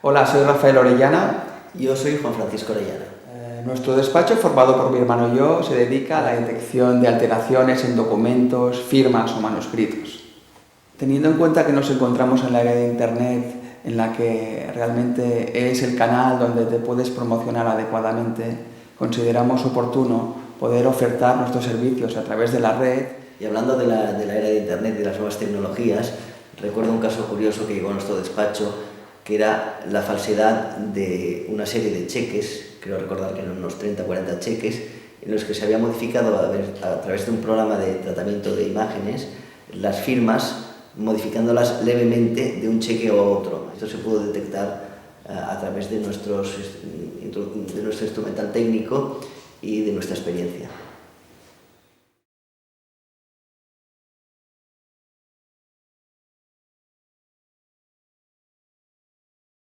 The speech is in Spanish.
Hola, soy Rafael Orellana. Yo soy Juan Francisco Orellana. Nuestro despacho, formado por mi hermano y yo, se dedica a la detección de alteraciones en documentos, firmas o manuscritos. Teniendo en cuenta que nos encontramos en la era de Internet, en la que realmente es el canal donde te puedes promocionar adecuadamente, consideramos oportuno poder ofertar nuestros servicios a través de la red. Y hablando de la era de Internet y de las nuevas tecnologías, recuerdo un caso curioso que llegó a nuestro despacho, que era la falsedad de una serie de cheques, creo recordar que eran unos 30 o 40 cheques, en los que se había modificado a través de un programa de tratamiento de imágenes las firmas, modificándolas levemente de un cheque a otro. Esto se pudo detectar a través de nuestro instrumental técnico y de nuestra experiencia.